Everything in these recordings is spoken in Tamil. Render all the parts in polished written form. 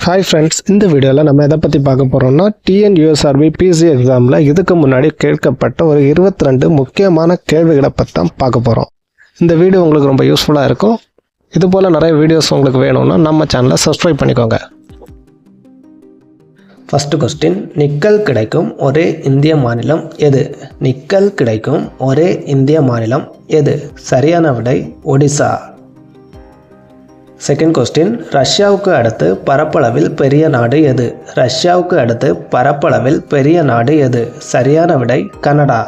ஹாய் ஃப்ரெண்ட்ஸ், இந்த வீடியோவில் நம்ம எதை பற்றி பார்க்க போகிறோம்னா டிஎன்யூஎஸ்ஆர்பி பிசி எக்ஸாமில் இதுக்கு முன்னாடி கேட்கப்பட்ட ஒரு 22 முக்கியமான கேள்விகளை பற்றி தான் பார்க்க போகிறோம். இந்த வீடியோ உங்களுக்கு ரொம்ப யூஸ்ஃபுல்லாக இருக்கும். இது போல் நிறைய வீடியோஸ் உங்களுக்கு வேணும்னா நம்ம சேனலை சப்ஸ்கிரைப் பண்ணிக்கோங்க. ஃபஸ்ட்டு கொஸ்டின், நிக்கல் கிடைக்கும் ஒரே இந்திய மாநிலம் எது? நிக்கல் கிடைக்கும் ஒரே இந்திய மாநிலம் எது? சரியான விடை ஒடிசா. செகண்ட் கொஸ்டின், ரஷ்யாவுக்கு அடுத்து பரப்பளவில் பெரிய நாடு எது? ரஷ்யாவுக்கு அடுத்து பரப்பளவில் பெரிய நாடு எது? சரியான விடை கனடா.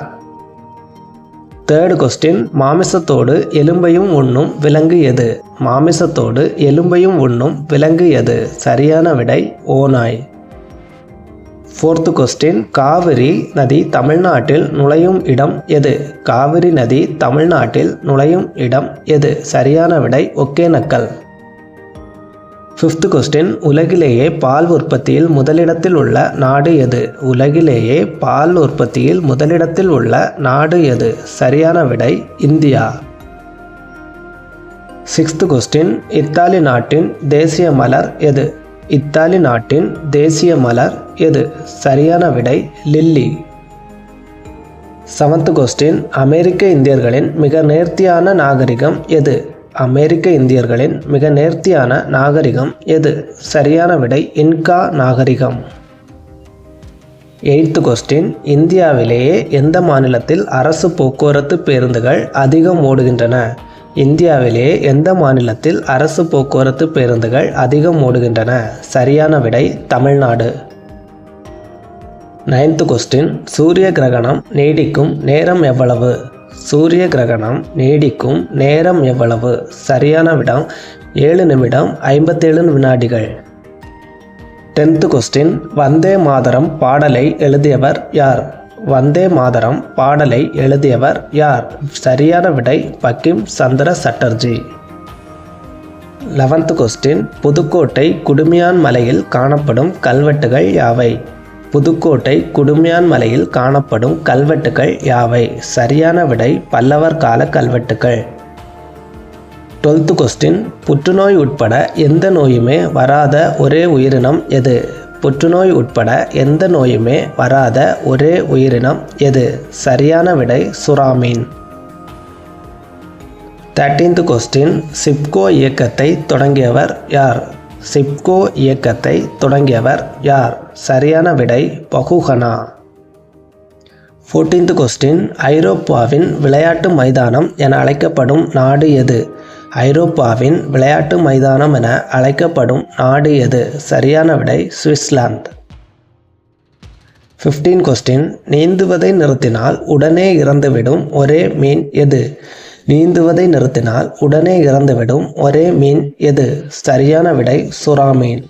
தேர்டு கொஸ்டின், மாமிசத்தோடு எலும்பையும் உண்ணும் விலங்கு எது? மாமிசத்தோடு எலும்பையும் உண்ணும் விலங்கு எது? சரியான விடை ஓநாய். ஃபோர்த்து கொஸ்டின், காவிரி நதி தமிழ்நாட்டில் நுழையும் இடம் எது? காவிரி நதி தமிழ்நாட்டில் நுழையும் இடம் எது? சரியான விடை ஒகேனக்கல். ஃபிஃப்த் கொஸ்டின், உலகிலேயே பால் உற்பத்தியில் முதலிடத்தில் உள்ள நாடு எது? உலகிலேயே பால் உற்பத்தியில் முதலிடத்தில் உள்ள நாடு எது? சரியான விடை இந்தியா. சிக்ஸ்த் கொஸ்டின், இத்தாலி நாட்டின் தேசிய மலர் எது? இத்தாலி நாட்டின் தேசிய மலர் எது? சரியான விடை லில்லி. செவன்த் கொஸ்டின், அமெரிக்க இந்தியர்களின் மிக நேர்த்தியான நாகரிகம் எது? அமெரிக்க இந்தியர்களின் மிக நேர்த்தியான நாகரிகம் எது? சரியான விடை இன்கா நாகரிகம். எய்த் கொஸ்டின், இந்தியாவிலேயே எந்த மாநிலத்தில் அரசு போக்குவரத்து பேருந்துகள் அதிகம் ஓடுகின்றன? இந்தியாவிலேயே எந்த மாநிலத்தில் அரசு போக்குவரத்து பேருந்துகள் அதிகம் ஓடுகின்றன? சரியான விடை தமிழ்நாடு. நைன்த் கொஸ்டின், சூரிய கிரகணம் நீடிக்கும் நேரம் எவ்வளவு? சூரிய கிரகணம் நீடிக்கும் நேரம் எவ்வளவு? சரியான விடை 7 நிமிடம் 57 வினாடிகள். 10th கொஸ்டின், வந்தே மாதரம் பாடலை எழுதியவர் யார்? வந்தே மாதரம் பாடலை எழுதியவர் யார்? சரியான விடை பங்கிம் சந்திர சட்டர்ஜி. 11th கொஸ்டின், புதுக்கோட்டை குடுமியான் மலையில் காணப்படும் கல்வெட்டுகள் யாவை? புதுக்கோட்டை குடுமியான் மலையில் காணப்படும் கல்வெட்டுகள் யாவை? சரியான விடை பல்லவர் கால கல்வெட்டுகள். 12th கொஸ்டின், புற்றுநோய் உட்பட எந்த நோயுமே வராத ஒரே உயிரினம் எது? புற்றுநோய் உட்பட எந்த நோயுமே வராத ஒரே உயிரினம் எது? சரியான விடை சுறாமீன். 13th கொஸ்டின், சிப்கோ இயக்கத்தை தொடங்கியவர் யார்? சிப்கோ இயக்கத்தை தொடங்கியவர் யார்? சரியான விடை பகுஹனா. 14th கொஸ்டின், ஐரோப்பாவின் விளையாட்டு மைதானம் என அழைக்கப்படும் நாடு எது? ஐரோப்பாவின் விளையாட்டு மைதானம் என அழைக்கப்படும் நாடு எது? சரியான விடை சுவிட்சர்லாந்து. 15th கொஸ்டின், நீந்துவதை நிறுத்தினால் உடனே இறந்துவிடும் ஒரே மீன் எது? நீந்துவதை நிறுத்தினால் உடனே இறந்துவிடும் ஒரே மீன் எது? சரியான விடை சுறாமீன்.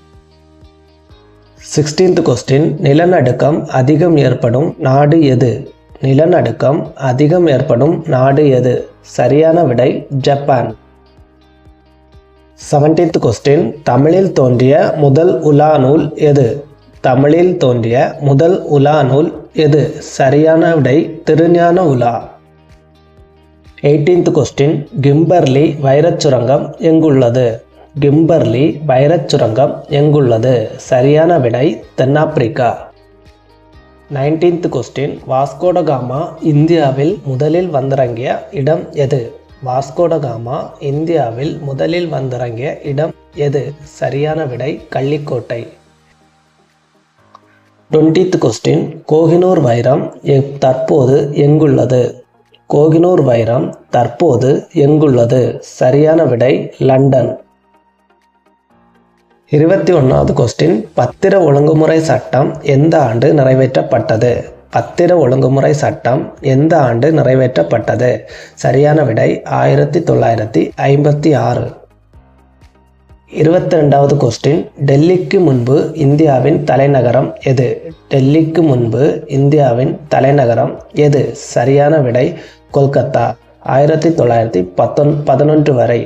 16th கொஸ்டின், நிலநடுக்கம் அதிகம் ஏற்படும் நாடு எது? நிலநடுக்கம் அதிகம் ஏற்படும் நாடு எது? சரியான விடை ஜப்பான். 17th கொஸ்டின், தமிழில் தோன்றிய முதல் உலா நூல் எது? தமிழில் தோன்றிய முதல் உலா நூல் எது? சரியான விடை திருஞான உலா. 18th கொஸ்டின், கிம்பர்லி வைரச் சுரங்கம் எங்குள்ளது? கிம்பர்லி வைரச் சுரங்கம் எங்குள்ளது? சரியான விடை தென்னாப்பிரிக்கா. 19th கொஸ்டின், வாஸ்கோடகாமா இந்தியாவில் முதலில் வந்திறங்கிய இடம் எது? வாஸ்கோடகாமா இந்தியாவில் முதலில் வந்திறங்கிய இடம் எது? சரியான விடை கள்ளிக்கோட்டை. 20th கொஸ்டின், கோஹினூர் வைரம் தற்போது எங்குள்ளது? கோஹினூர் வைரம் தற்போது எங்குள்ளது? சரியான விடை லண்டன். 21வது கொஸ்டின், பத்திர ஒழுங்குமுறை சட்டம் எந்த ஆண்டு நிறைவேற்றப்பட்டது? பத்திர ஒழுங்குமுறை சட்டம் எந்த ஆண்டு நிறைவேற்றப்பட்டது? சரியான விடை 1956. 22வது கொஸ்டின், டெல்லிக்கு முன்பு இந்தியாவின் தலைநகரம் எது? டெல்லிக்கு முன்பு இந்தியாவின் தலைநகரம் எது? சரியான விடை கொல்கத்தா. 1911 வரை